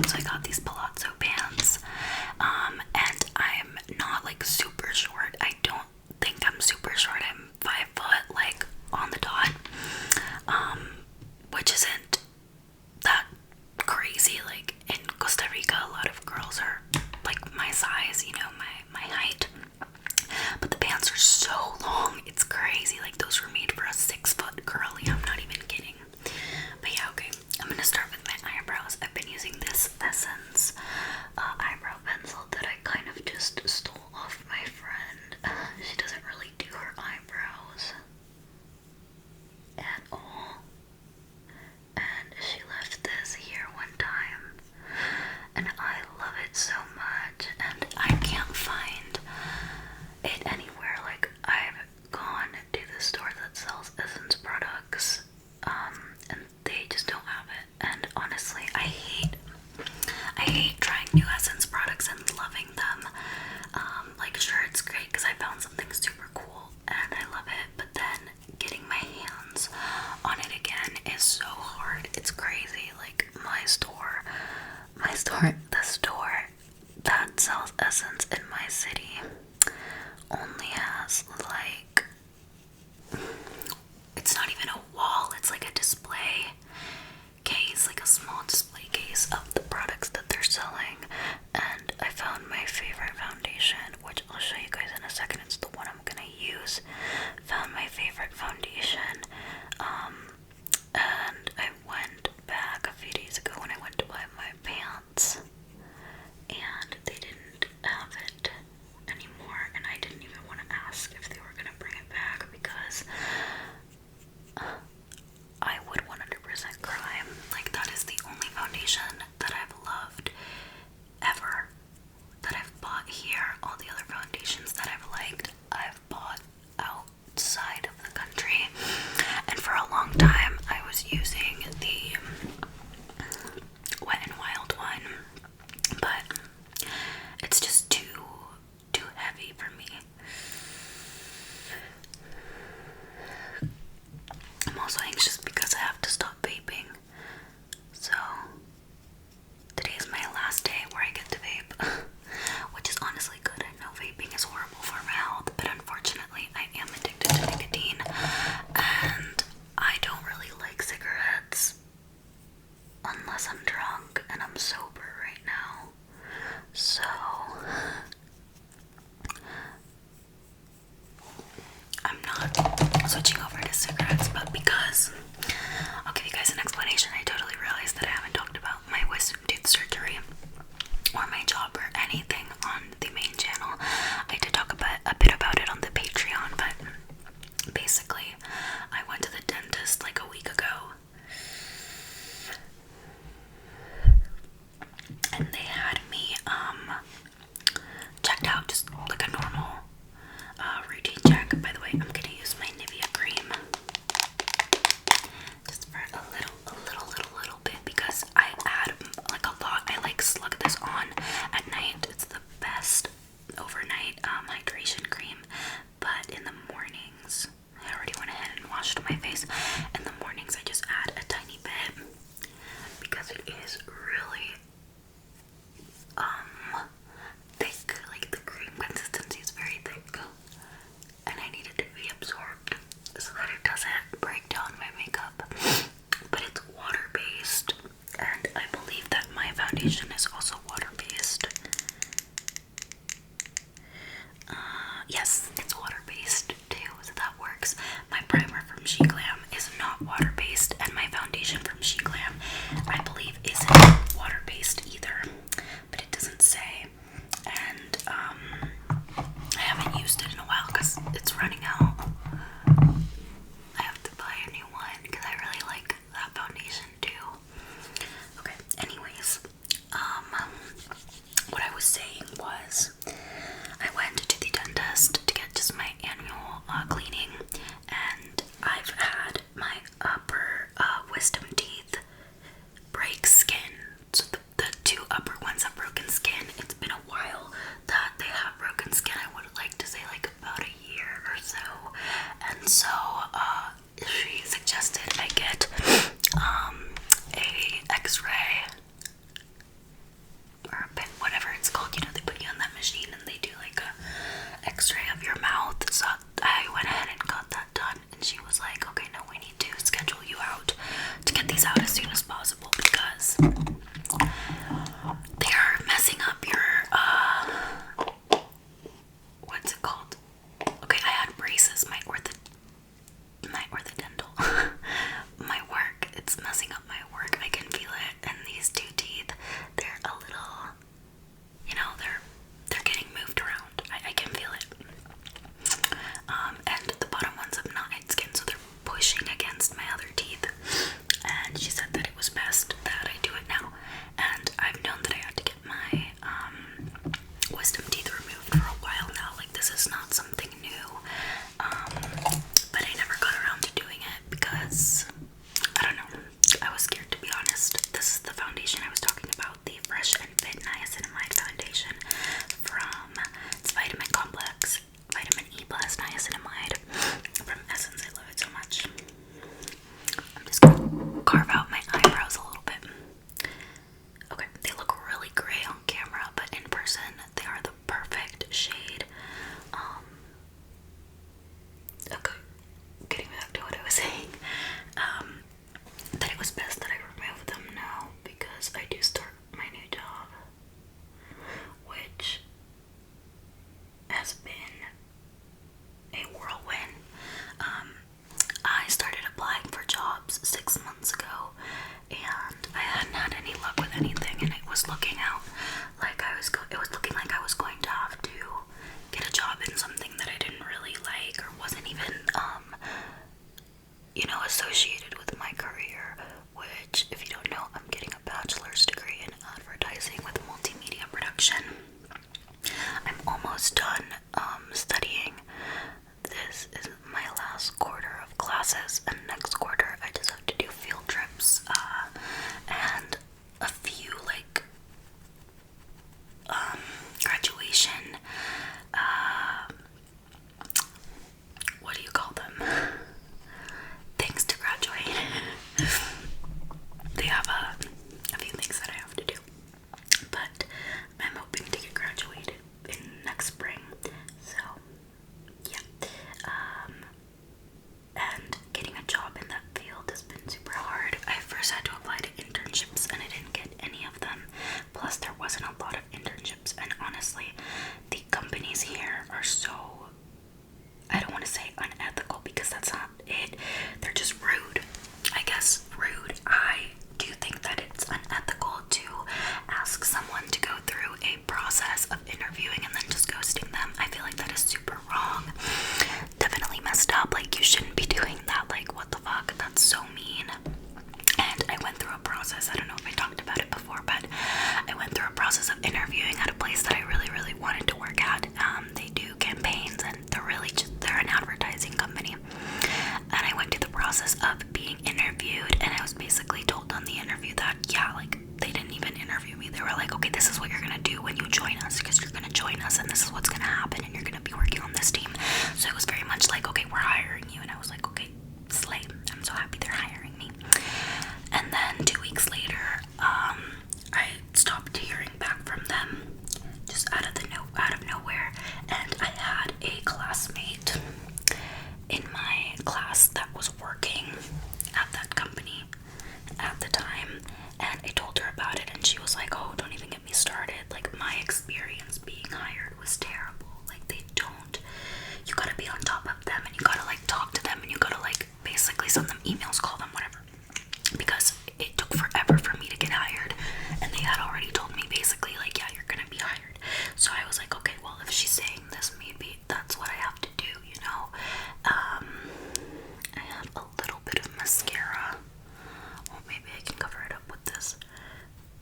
so I got these palazzo pants, and I'm not like super short. I don't think I'm super short. I'm 5 foot, like on the dot, which isn't that crazy. Like in Costa Rica, a lot of girls are like my size, you know, my height. But the pants are so long, it's crazy. Like those were made for a 6 foot girly. I'm not even kidding. But yeah, okay. I'm gonna start with my eyebrows. I've been using this Essence eyebrow pencil that I kind of just stole off my friend. She doesn't really do her eyebrows at all. And she left this here one time. And I love it so much. And I can't find it anywhere. Like, I've gone to the store that sells Essence products, and they just don't have it. And honestly, I hate trying new Essence products and loving them. Like, sure, it's great because I found something super cool and I love it, but then getting my hands on it again is so hard. It's crazy. Like, the store that sells Essence in my city only has like, it's not even a wall, it's like a display case, like a small display case of the products that they're selling. And I found my favorite foundation, which I'll show you guys in a second. It's the one I'm gonna use. Found my favorite foundation, and I went back a few days ago when I went to buy my pants, and they didn't have it anymore, and I didn't even want to ask if they were gonna bring it back because I would 100% cry. Like, that is the only foundation that I've loved ever, that I've bought here. All the other foundations that I've liked, I've bought outside of the country. And for a long time, I was using the Wet n Wild one, but it's just too heavy for me. I'm also anxious because I have to stop vaping. So today's my last day where I get to vape, which is honestly good. I know vaping is horrible for my health, but unfortunately I am addicted to nicotine, and I don't really like cigarettes unless I'm drunk, and I'm sober right now. So I'm not switching over to cigarettes, but because I'll give you guys an explanation. I totally realized that I haven't talked about my wisdom tooth surgery or my job or anything on the main channel. I did talk a bit about it on the Patreon, but basically I went to the dentist like a week ago, and they had me checked out, just like a normal routine check. By the way, I'm gonna use my Nivea cream just for a little bit because I add like a lot. I like slug this on at night. It's the best overnight hydration cream. But in the mornings, I already went ahead and washed my face. In the mornings, I just add a tiny bit because it is really they're messing up your, what's it called? Okay, I had braces, my orthodontal, my work, it's messing up my work, I can feel it, and these two teeth, they're a little, you know, they're getting moved around, I can feel it, and the bottom ones have not hit skin, so they're pushing against my other teeth, and she said that it was best that I do it now, and I've known that I had to get my, wisdom teeth removed for a while now, like this is not something new, but I never got around to doing it because, I don't know, I was scared, to be honest. This is the foundation I was talking about, the Fresh and Fit Niacinamide Foundation from, it's Vitamin Complex, Vitamin E plus Niacinamide from Essence. I love it so much. I'm just gonna carve out my eyebrows a little bit. Okay, they look really gray on camera, but in person, they are the perfect shade. Okay, getting back to what I was saying, that it was best that I remove them now because I do start my new job, which has been a whirlwind. I started applying for jobs 6 months ago, and I hadn't had any luck with anything, and it was looking out like it was looking like I was going to have to get a job in something that I didn't really like or wasn't even, you know, associated with my career, which, if you don't know, I'm getting a bachelor's degree in advertising with multimedia production. I'm almost done studying. This is my last quarter of classes, and next quarter I just have to do field trips and a few like graduation, what do you call them, things to graduate. They have a few things that I have to do, but I'm hoping to get graduated in next spring, so yeah. And getting a job in that field has been super hard. I first had to apply to internships and I didn't get any of them, plus there wasn't a lot of internships, and honestly the companies here are so, I don't want to say unethical because that's not it, they're just rude, I guess. Rude. I do think that it's unethical to ask someone to go through a process of interviewing and then just ghosting them. I feel like that is super wrong, definitely messed up, like you shouldn't be doing that, like what the fuck, that's so mean. And I went through a process, I don't know if I talked about it before, but I went through a process of interviewing at a place that I really wanted to work at. They do campaigns and they're an advertising company. And I went through the process of being interviewed, and I was basically told on the interview that, yeah, like they didn't even interview me. They were like, okay, this is what you're gonna do when you join us, because you're gonna join us and this is what's gonna happen and you're gonna be working on this team. So it was very much like, okay, we're hiring you, and I was like, okay, slay, I'm so happy they're hiring me. And then 2 weeks later, I stopped hearing back from them, just out of nowhere, and I had a classmate in my class that was working at that company at the time, and I told her about it, and she was like, oh, don't even get me started, like my experience being hired was terrible, like you gotta be on top of them, and you gotta like talk to them, and you gotta like basically send them emails, call them, whatever, because it took forever for me to get hired, and they had already told me basically like, yeah, you're gonna be hired. So I was like, okay, well, if she's saying this, maybe that's what I have to do, you know. I have a little bit of mascara. Well, maybe I can cover it up with this.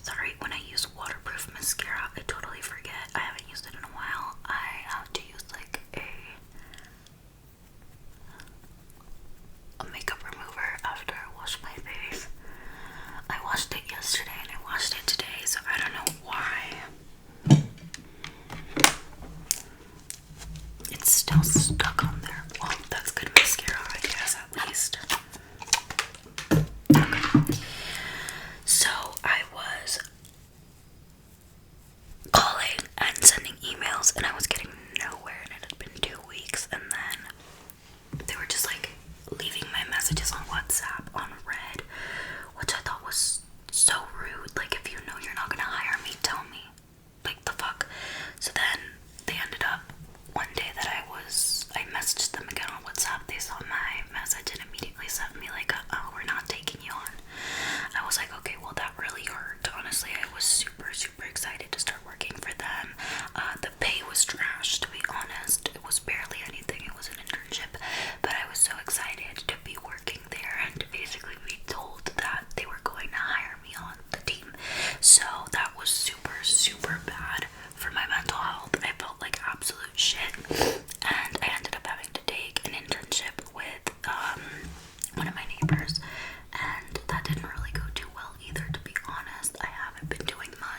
Sorry, when I use waterproof mascara, I totally forget. I haven't used it in a while. I have to use like a was super, super excited to start working for them. The pay was trash, to be honest. It was barely anything. It was an internship, but I was so excited to be working there and basically be told that they were going to hire me on the team. So that was super, super bad for my mental health. I felt like absolute shit, and I ended up having to take an internship with one of my neighbors, and that didn't really go too well either, to be honest. I haven't been doing much.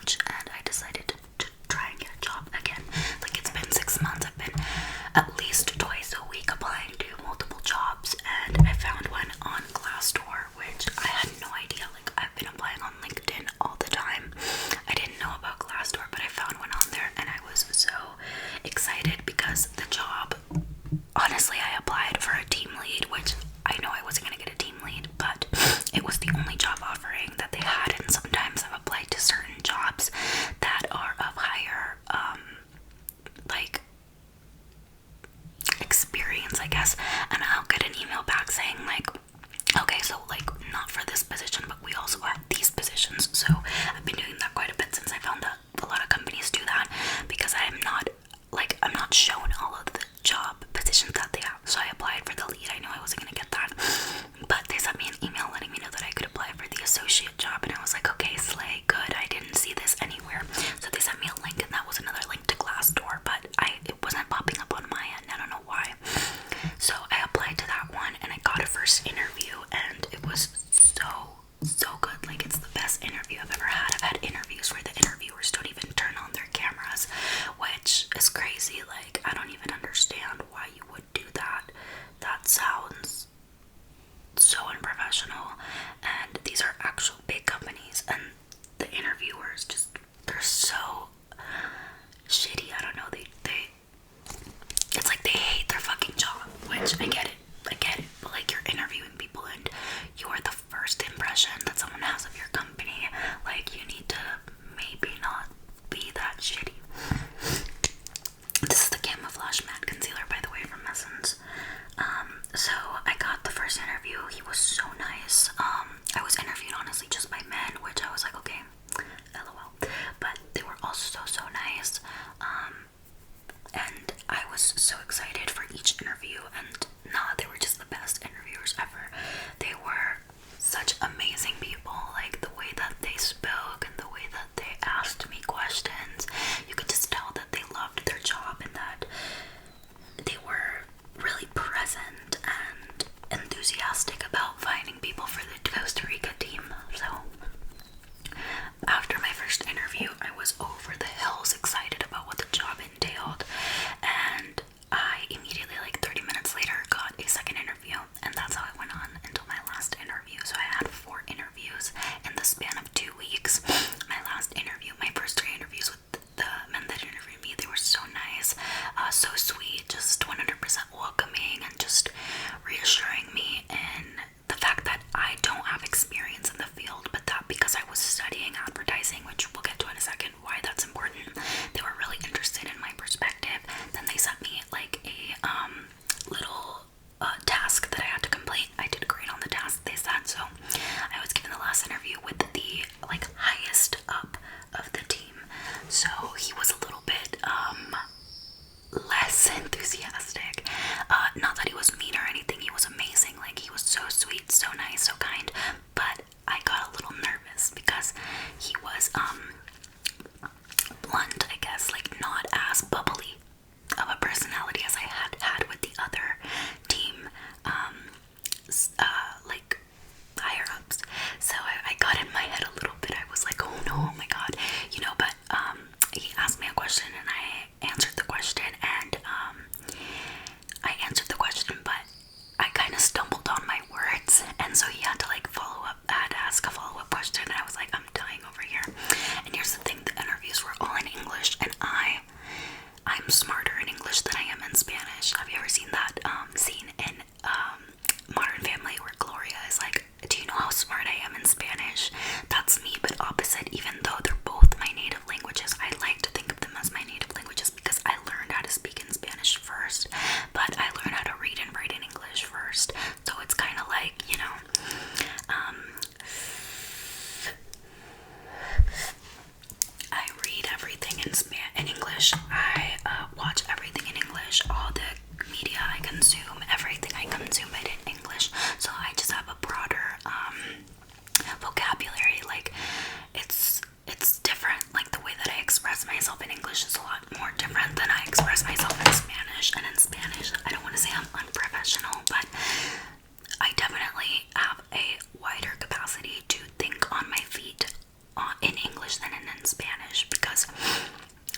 English than in Spanish, because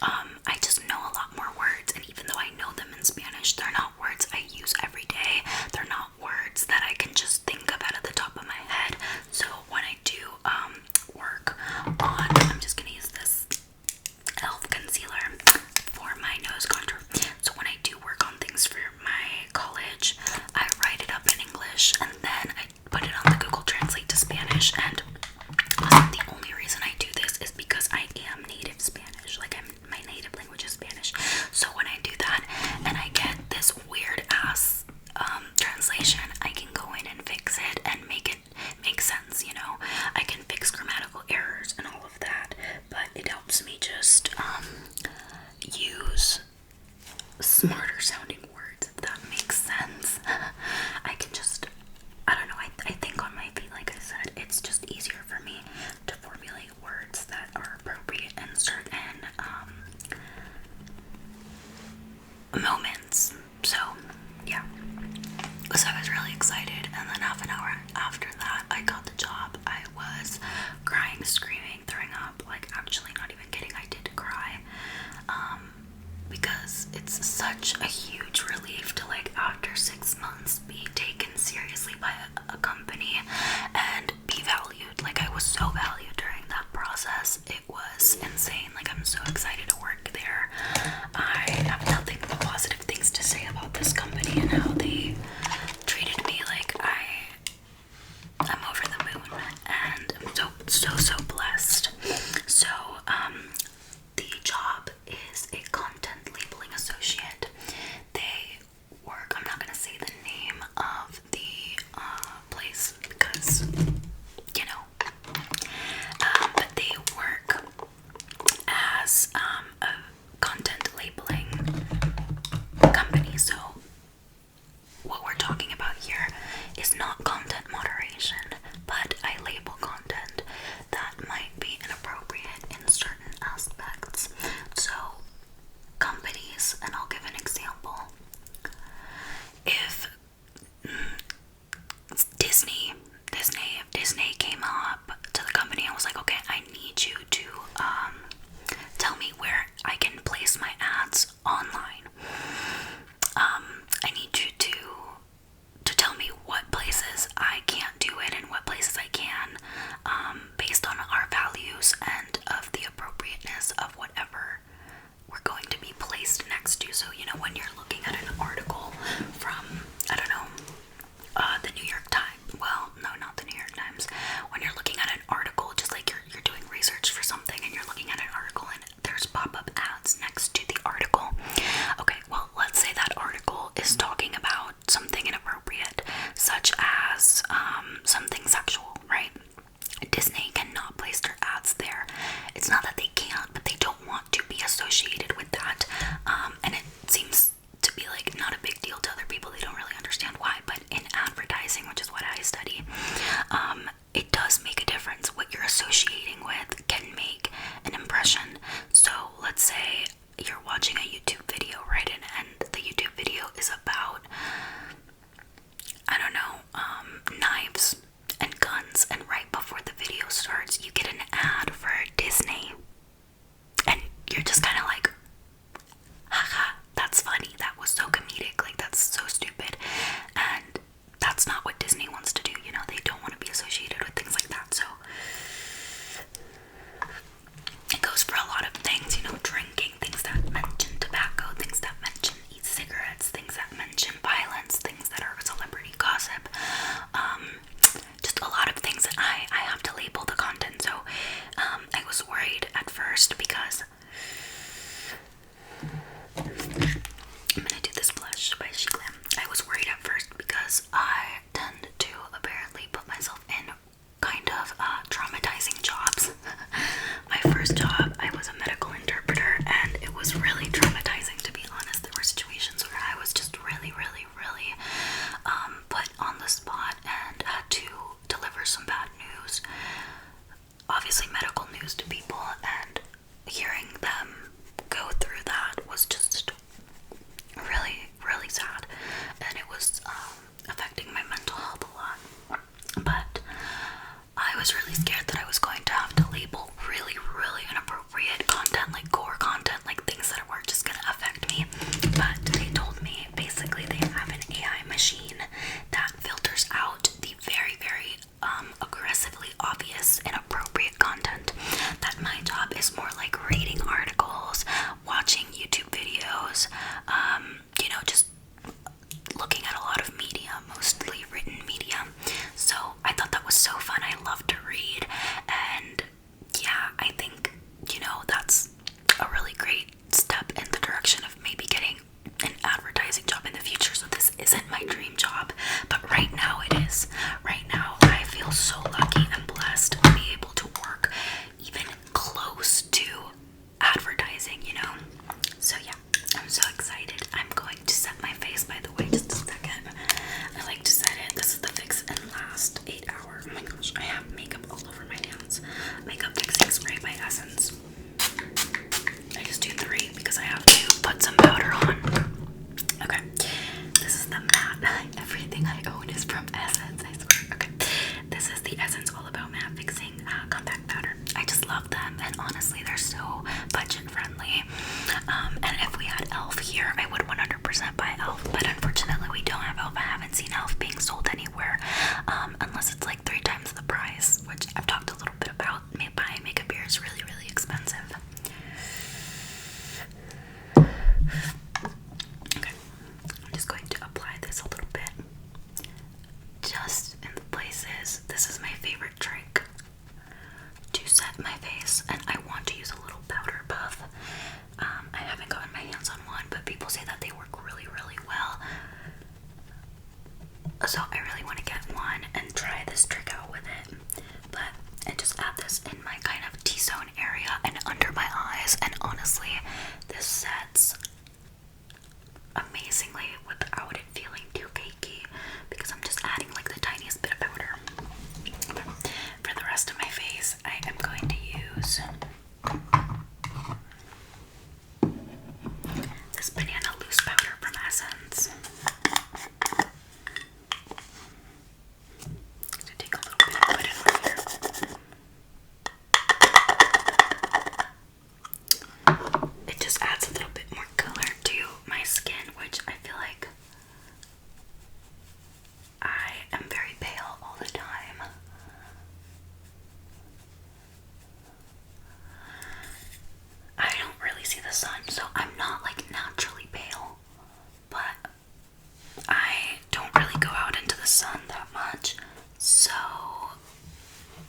I just know a lot more words, and even though I know them in Spanish, they're not words I use every day. They're not words that I can just think of out of the top of my head. So when I do work on, I'm just gonna use this e.l.f. concealer for my nose contour. So when I do work on things for my college, I write it up in English and then I put it on the Google Translate to Spanish. And the only reason I do this is because I am native Spanish. Like, my native language is Spanish. So when I do that and I get this weird ass translation, I can go in and fix it and make it make sense, you know. I can fix grammatical errors and all of that, but it helps me just use smarter sounding words, if that makes sense. I can just, I don't know, I think on my feet, like I said. It's just easier for me to formulate words that are appropriate in certain moments. So yeah, so I was really excited, and then half an hour after that I got the job. I was crying, screaming, throwing up. Like, actually, not even kidding, I did cry, because it's such a huge relief to, like, after 6 months, be taken seriously by a company and be valued. Like, I was so valued during that process. It was insane. Like, I'm so excited to work there. I have nothing but positive things to say about this company and how they treated me. Like, I'm over the moon, and I'm so blessed. So the job is a content labeling associate. They work, I'm not gonna say the name of the place because, you know, but they work as a content labeling company. So what we're talking about here is not content moderation, but I label content that might be inappropriate in certain aspects. So companies, and I'll give an example. If Disney came up to the company and was like, okay, I need you to tell me where I can place my ads online. I need you to tell me what places I can't do it and what places I can, based on our values and of the appropriateness of whatever we're going to be placed next to. So, you know, when you're looking at an article from, I don't know, the New York Times. Well, no, not the New York Times. When you're looking at an article, just like you're doing research for something and you're looking at an article and there's pop-up ads next to the article. Okay, well, let's say that article is talking about something inappropriate, such as something sexual, right? Disney cannot place their ads there. It's not that they can't, but they don't want to be associated with that. And it seems to be like not a big deal to other people. They don't really understand why, but in advertising, which is what I study, it does make a difference. What you're associating with can make an impression. So let's say you're watching a YouTube video, right? And the YouTube video is about, I don't know, knives and guns, and right before the video starts, you get an ad for Disney, and you're just kind of like, haha, that's funny, that was so comedic, like, that's so stupid. And that's not what Disney wants to do, you know. They don't want to be associated with things like that. So it goes for a lot of things, you know, drinking, things that mention tobacco, things that mention e-cigarettes, things that mention violence, things that are celebrity gossip, just a lot of things that I have to label the content. So my job is more like reading articles, watching YouTube videos, just looking at a lot of media, mostly written media. So I thought that was so fun. I love to read, and yeah, I think, that's a really great step in the direction of maybe getting an advertising job in the future. So this isn't my dream job, but right now it is. Right now I feel so lucky and blessed to be able to work even close to advertising, So yeah, I'm so excited. I'm going to set my face, by the way, just a second. I like to set it. This is the Fix and Last 8 Hour. Oh my gosh, I have makeup all over my hands. Makeup fixing spray by Essence. I just do 3 because I have to put some powder on. Okay, this is the matte. Everything I own is from Essence, I swear. Okay, this is the Essence All About Matte Fixing Compact Powder. I just love them, and honestly, they're so budget friendly. And if we had e.l.f. here, I would 100% buy e.l.f., but unfortunately we don't have e.l.f. I haven't seen e.l.f. being sold anywhere, unless it's like 3 times the price, which I've talked a little bit about. Buying makeup here is really, really expensive. Okay, I'm just going to apply this a little bit, just in the places. This is my favorite trick to set my face, and I want to use a little powder puff. I haven't gotten my hands on one, but people say that they work really, really well. So I really want to get one and try this trick out with it. But I just add this in my kind of T-zone area and under my eyes, and honestly, this sets amazingly without it feeling too cakey, because I'm just adding like the tiniest bit of powder. For the rest of my face, I am going to use this banana loose powder from Essence. So take a little bit and put it on here. It just adds a little bit more color to my skin, which I feel like I am very pale all the time. I don't really see the sun, so I'm not like naturally pale, but I don't really go out into the sun that much, so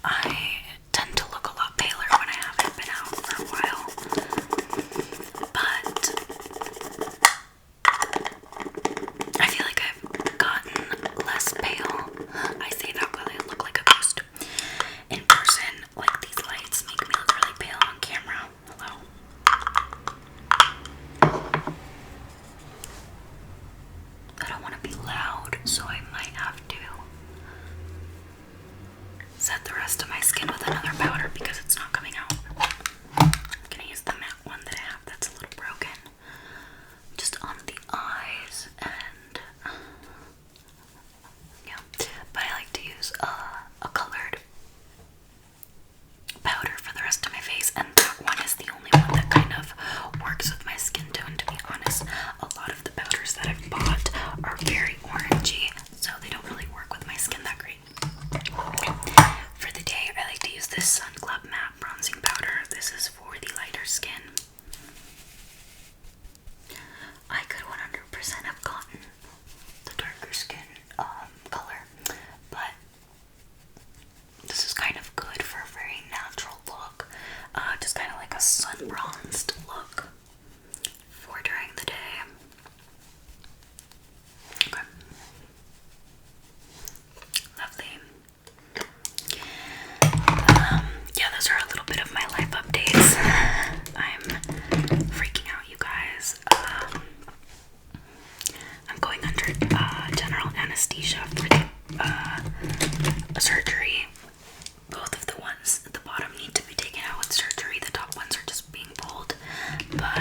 I tend to look a lot paler when I haven't been out for a while. But I feel like I've gotten less pale. I say that while I look like a ghost. In person, like, these lights make me look really pale on camera. Hello. I don't want to be loud, so I might have to set the rest of my skin with another powder because it's not coming out. I'm gonna use the matte one that I have that's a little broken, just on the eyes, and yeah. But I like to use a colored powder for the rest of my face, and that one is the only one that kind of works with my skin tone, to be honest. A lot of the powders that I've bought are very orangey, so they don't really work with my skin that great. For the day, I like to use this Sun Club Matte Bronzing Powder. This is for the lighter skin. I could 100% have gotten the darker skin color, but this is kind of good for a very natural look, just kind of like a sun-bronzed look for during the day. Okay. Lovely. Yeah, those are a little bit of my life updates. I'm freaking out, you guys. I'm going under general anesthesia for the surgery. Both of the ones at the bottom need to be taken out with surgery. The top ones are just being pulled. But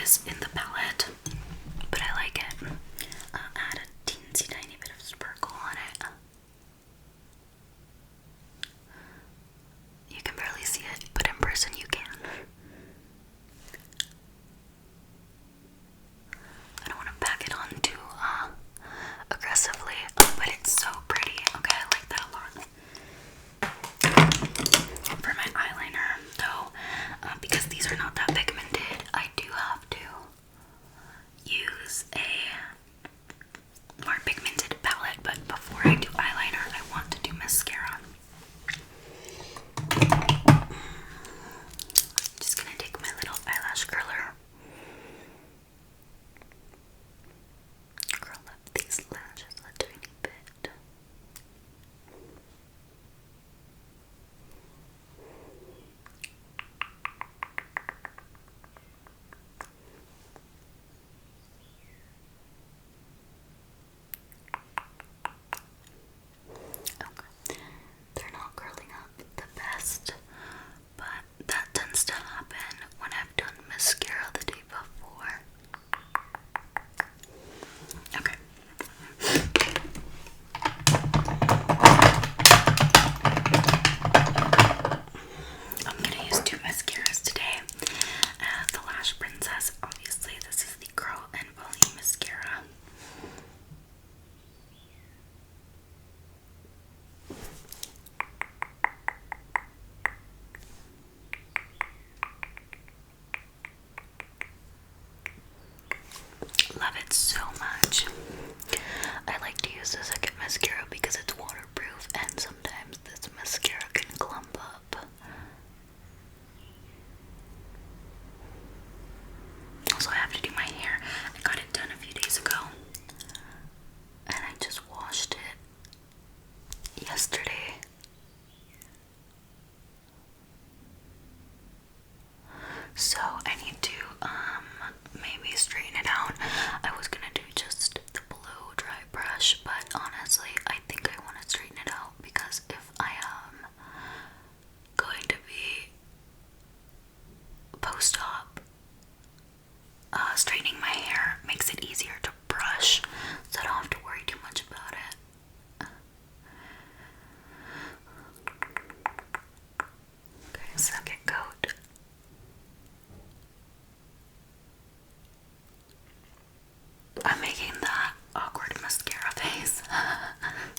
this in the palette, but I like it. Add a teensy tiny bit of sparkle on it. You can barely see it, but in person you can. I don't want to pack it on too aggressively, but it's so pretty. Okay, I like that a lot. For my eyeliner, though, because these are not that pigmented, I do have to use a more pigmented palette, but before I do eyeliner, I want to do mascara. Just gonna take my little eyelash curler, curl up these lashes a tiny bit. Okay, they're not curling up the best, but that tends to happen when I've done mascara the day before. Okay. I'm gonna use two mascaras today. The Lash Princess, obviously, this is the Curl and Volume Mascara. Love it so much. I like to use the second mascara because it's waterproof, and sometimes this mascara can clump up. Also, I have to do my hair. I got it done a few days ago, and I just washed it yesterday. So I need to maybe straighten it out. I was gonna do just the blue dry brush, but honestly I think I want to straighten it out, because if I am going to be post-op, straightening my hair makes it easier to brush, so I don't have to worry too much about it. Okay, second coat. I'm making that awkward mascara face.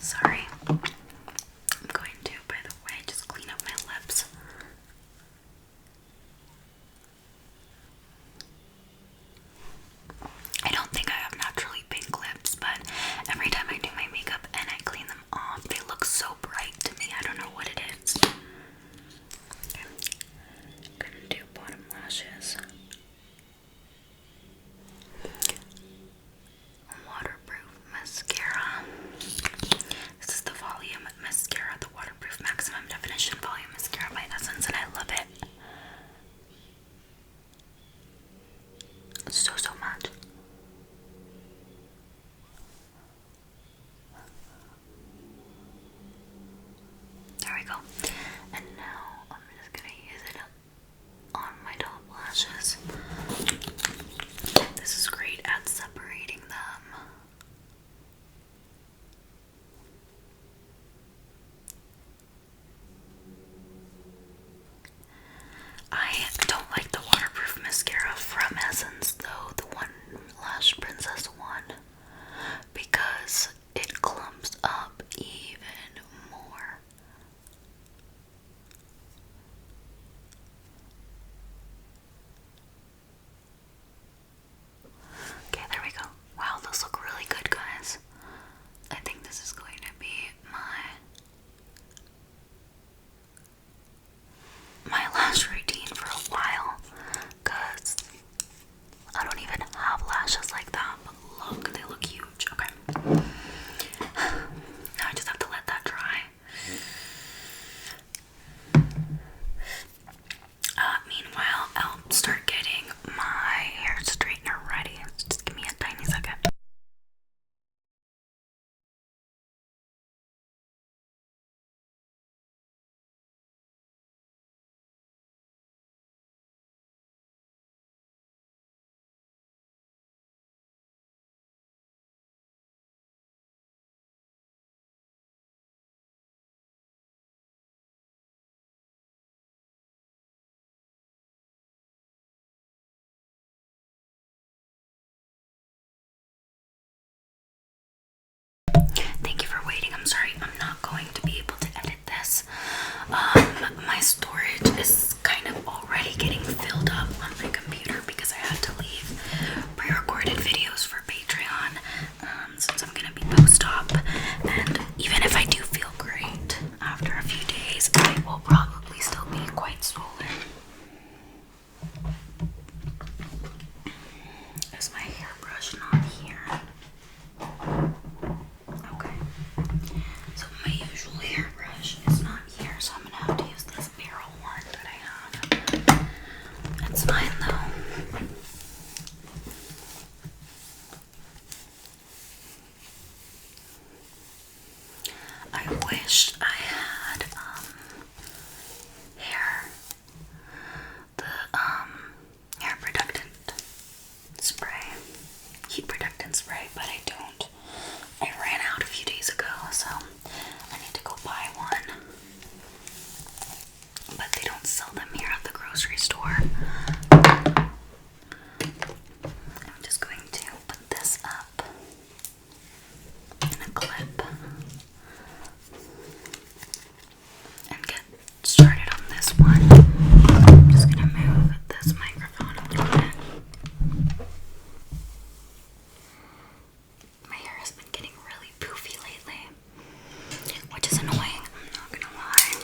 Sorry. I'm going to, by the way, just clean up my lips. I don't think I have naturally pink lips, but every time I do my makeup and I clean them off, they look so bright to me. I don't know what it is. Okay. my storage is kind of already getting filled up on my computer because I had to leave pre-recorded videos for Patreon since I'm gonna be post-op, and even if I do feel great after a few days, I will probably still be quite swollen. Is my hairbrush not here? Okay. So my usual hairbrush is not here, so I'm gonna have to use this barrel one that I have. It's fine though. I wish I had hair protectant spray, heat protectant spray, but I don't. I ran out a few days ago, so I need to go buy one. But they don't sell them here at the grocery store. I'm just going to put this up in a clip and get started on this one. I'm just gonna move this microphone a little bit. My hair has been getting really poofy lately, which is annoying, I'm not gonna lie.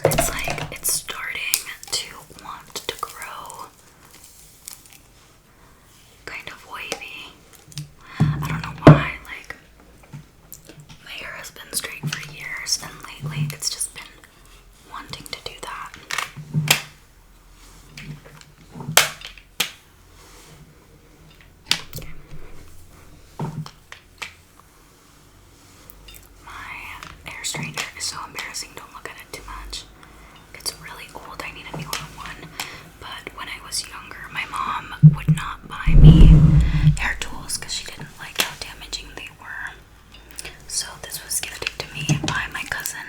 It's like it's starting to want to grow kind of wavy. I don't know why, like my hair has been straight for years and lately it's just been wanting to do that. My hair straightener is so embarrassing, don't look at it too much. It's really old, I need a newer one. But when I was younger, my mom would not buy me hair tools because she didn't like how damaging they were. So this was gifted to me by my cousin.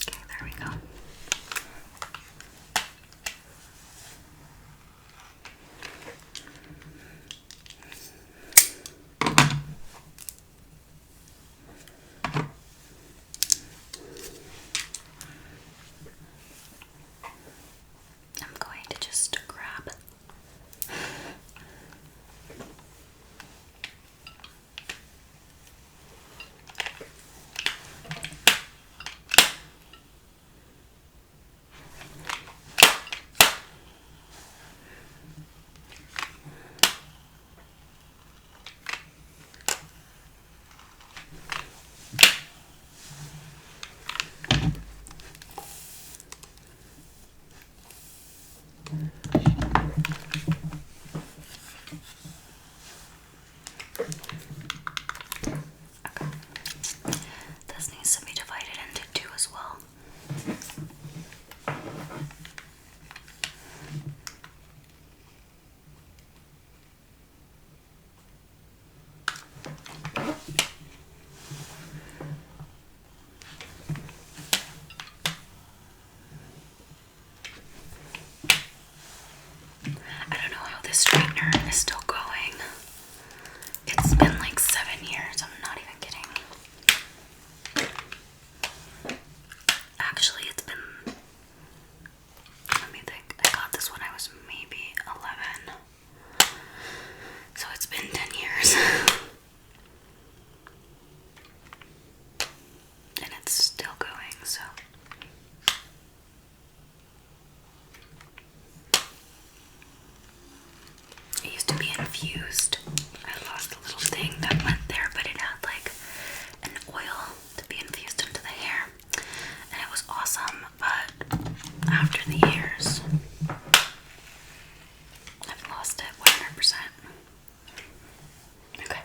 Okay, there we go. I'm going to just grab this needs to be divided into two as well. I don't know how this straightener is still going. It's been like 7 years, I'm not even kidding. Actually, it's been, let me think, I got this when I was maybe 11. So it's been 10 years. And it's still going, so. It used to be infused. I lost the little thing that went there, but it had like an oil to be infused into the hair. And it was awesome, but after the years, I've lost it 100%. Okay.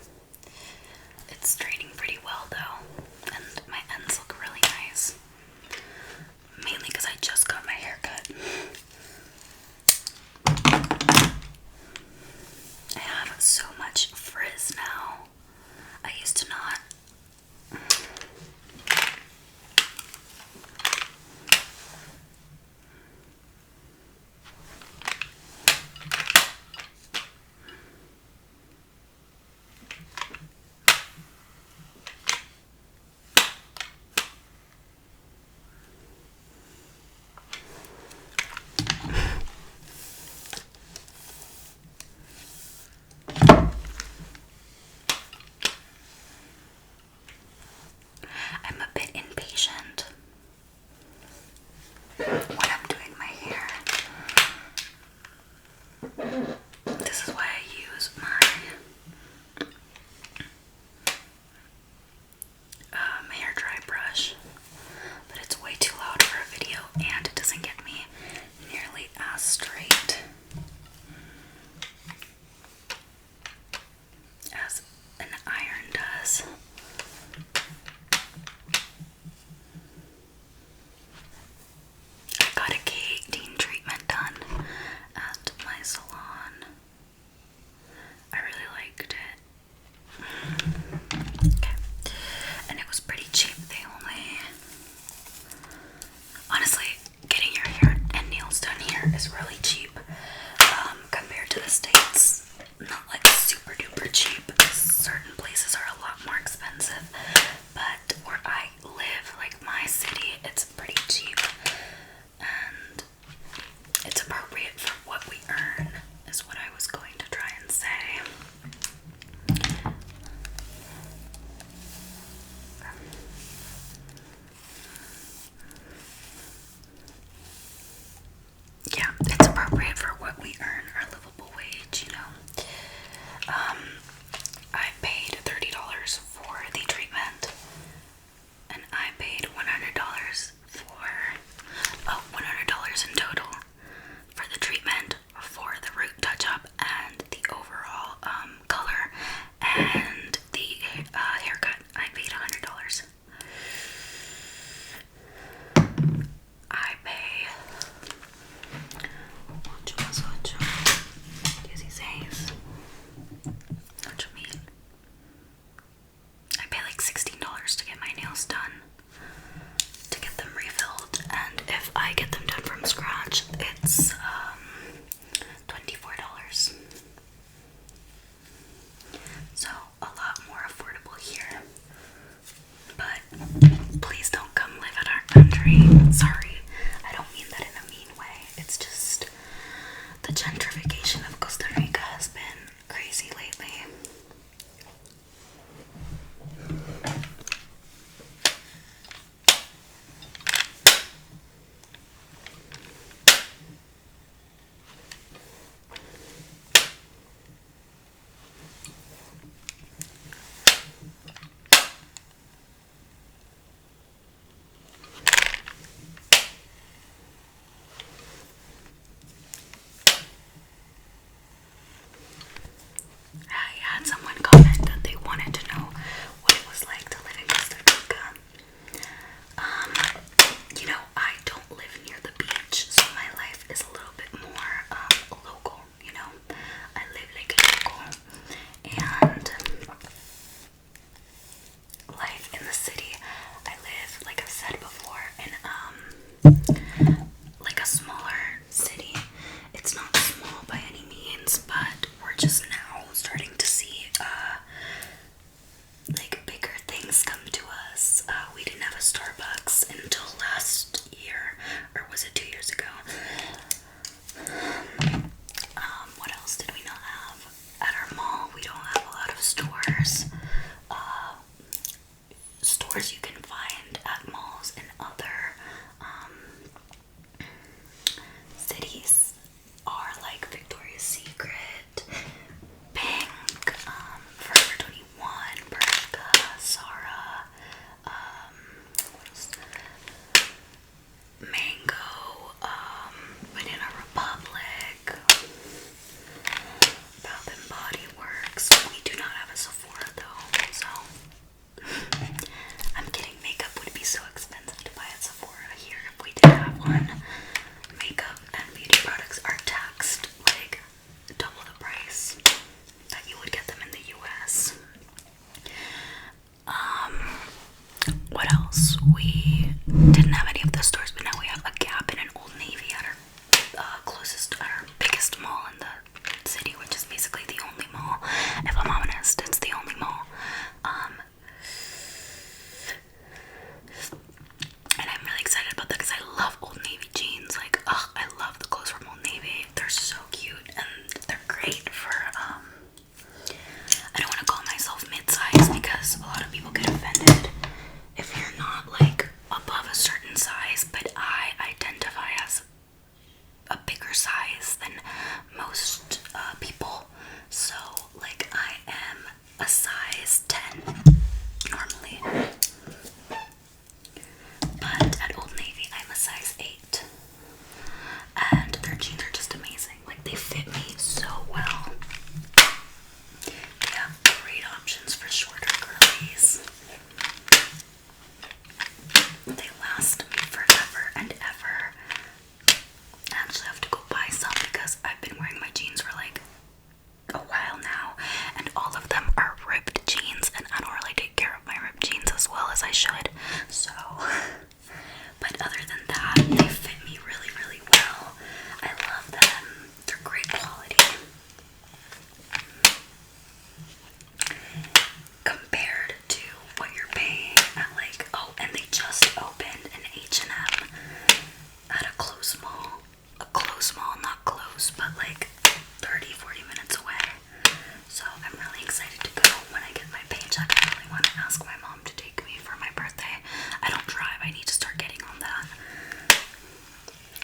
which I really want to ask my mom to take me for my birthday. I don't drive, I need to start getting on that.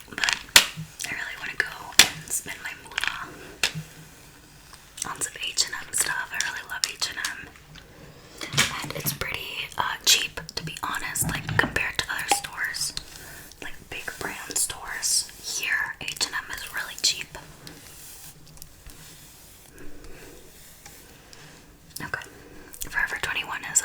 But I really want to go and spend my moolah on some H&M stuff. I really love H&M. And it's pretty cheap, to be honest, like compared to other stores, like big brand stores. Here, H&M is really cheap. Okay, Forever 21 is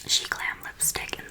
She Glam lipstick